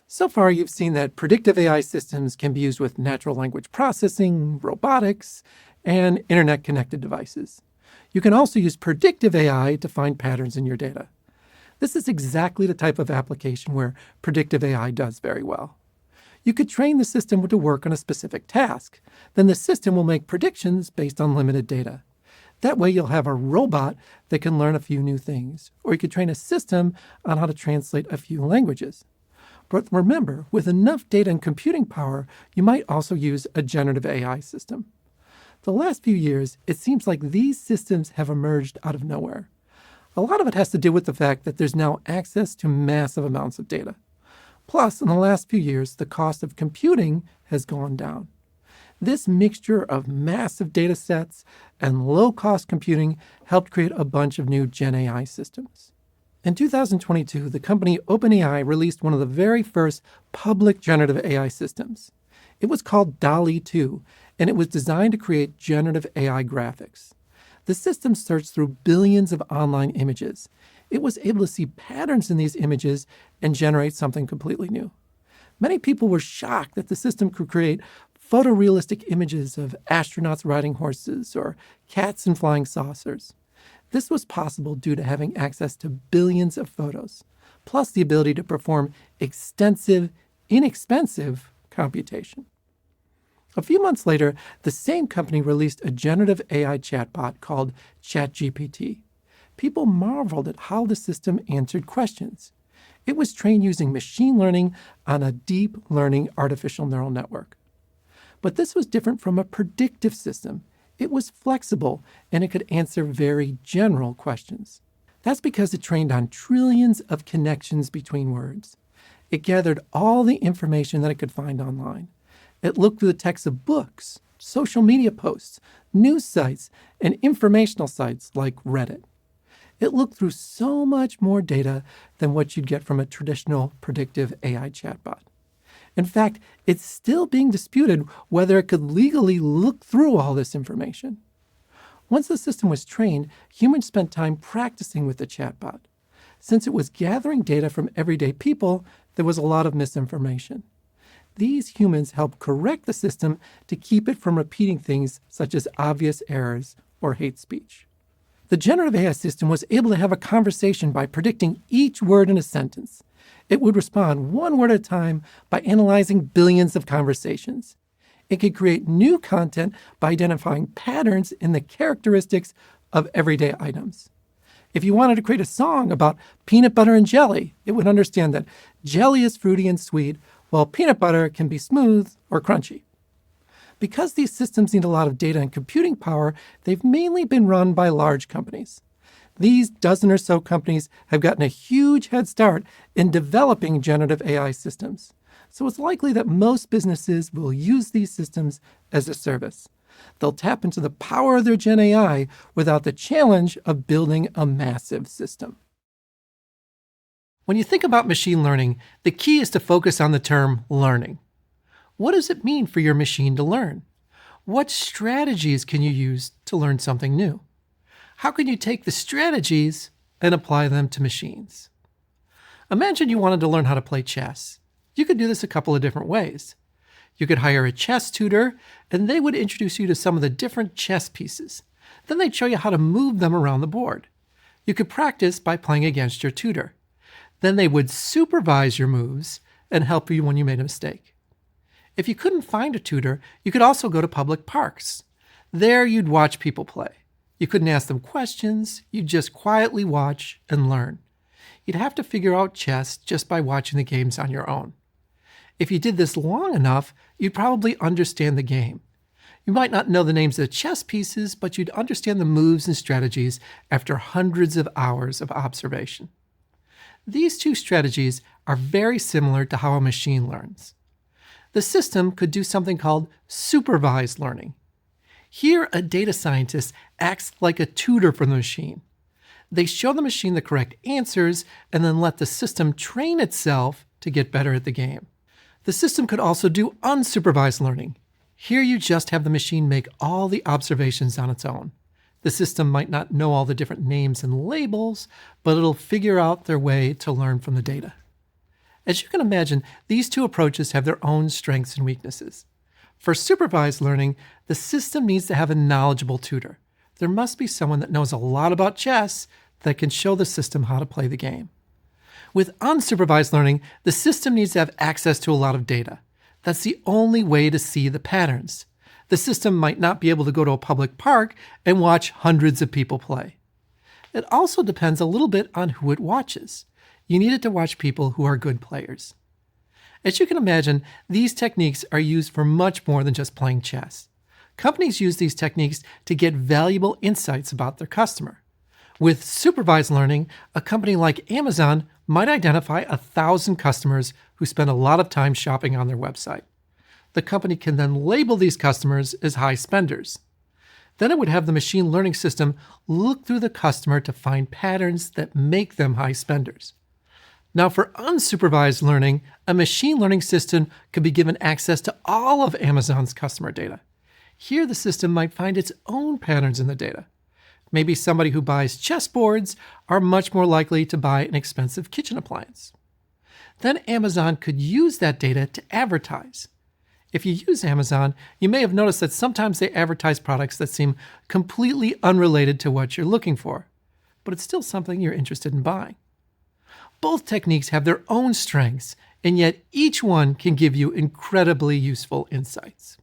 So far, you've seen that predictive AI systems can be used with natural language processing, robotics, and internet-connected devices. You can also use predictive AI to find patterns in your data. This is exactly the type of application where predictive AI does very well. You could train the system to work on a specific task. Then the system will make predictions based on limited data. That way you'll have a robot that can learn a few new things, or you could train a system on how to translate a few languages. But remember, with enough data and computing power, you might also use a generative AI system. The last few years, it seems like these systems have emerged out of nowhere. A lot of it has to do with the fact that there's now access to massive amounts of data. Plus, in the last few years, the cost of computing has gone down. This mixture of massive data sets and low-cost computing helped create a bunch of new Gen AI systems. In 2022, the company OpenAI released one of the very first public generative AI systems. It was called DALL-E 2, and it was designed to create generative AI graphics. The system searched through billions of online images. It was able to see patterns in these images and generate something completely new. Many people were shocked that the system could create photorealistic images of astronauts riding horses or cats in flying saucers. This was possible due to having access to billions of photos, plus the ability to perform extensive, inexpensive computation. A few months later, the same company released a generative AI chatbot called ChatGPT. People marveled at how the system answered questions. It was trained using machine learning on a deep learning artificial neural network. But this was different from a predictive system. It was flexible, and it could answer very general questions. That's because it trained on trillions of connections between words. It gathered all the information that it could find online. It looked through the text of books, social media posts, news sites, and informational sites like Reddit. It looked through so much more data than what you'd get from a traditional predictive AI chatbot. In fact, it's still being disputed whether it could legally look through all this information. Once the system was trained, humans spent time practicing with the chatbot. Since it was gathering data from everyday people, there was a lot of misinformation. These humans helped correct the system to keep it from repeating things such as obvious errors or hate speech. The generative AI system was able to have a conversation by predicting each word in a sentence. It would respond one word at a time by analyzing billions of conversations. It could create new content by identifying patterns in the characteristics of everyday items. If you wanted to create a song about peanut butter and jelly, it would understand that jelly is fruity and sweet, while peanut butter can be smooth or crunchy. Because these systems need a lot of data and computing power, they've mainly been run by large companies. These dozen or so companies have gotten a huge head start in developing generative AI systems. So it's likely that most businesses will use these systems as a service. They'll tap into the power of their Gen AI without the challenge of building a massive system. When you think about machine learning, the key is to focus on the term learning. What does it mean for your machine to learn? What strategies can you use to learn something new? How can you take the strategies and apply them to machines? Imagine you wanted to learn how to play chess. You could do this a couple of different ways. You could hire a chess tutor, and they would introduce you to some of the different chess pieces. Then they'd show you how to move them around the board. You could practice by playing against your tutor. Then they would supervise your moves and help you when you made a mistake. If you couldn't find a tutor, you could also go to public parks. There you'd watch people play. You couldn't ask them questions, you'd just quietly watch and learn. You'd have to figure out chess just by watching the games on your own. If you did this long enough, you'd probably understand the game. You might not know the names of the chess pieces, but you'd understand the moves and strategies after hundreds of hours of observation. These two strategies are very similar to how a machine learns. The system could do something called supervised learning. Here, a data scientist acts like a tutor for the machine. They show the machine the correct answers and then let the system train itself to get better at the game. The system could also do unsupervised learning. Here you just have the machine make all the observations on its own. The system might not know all the different names and labels, but it'll figure out their way to learn from the data. As you can imagine, these two approaches have their own strengths and weaknesses. For supervised learning, the system needs to have a knowledgeable tutor. There must be someone that knows a lot about chess that can show the system how to play the game. With unsupervised learning, the system needs to have access to a lot of data. That's the only way to see the patterns. The system might not be able to go to a public park and watch hundreds of people play. It also depends a little bit on who it watches. You need it to watch people who are good players. As you can imagine, these techniques are used for much more than just playing chess. Companies use these techniques to get valuable insights about their customer. With supervised learning, a company like Amazon might identify 1,000 customers who spend a lot of time shopping on their website. The company can then label these customers as high spenders. Then it would have the machine learning system look through the customer to find patterns that make them high spenders. Now, for unsupervised learning, a machine learning system could be given access to all of Amazon's customer data. Here, the system might find its own patterns in the data. Maybe somebody who buys chessboards are much more likely to buy an expensive kitchen appliance. Then Amazon could use that data to advertise. If you use Amazon, you may have noticed that sometimes they advertise products that seem completely unrelated to what you're looking for, but it's still something you're interested in buying. Both techniques have their own strengths, and yet each one can give you incredibly useful insights.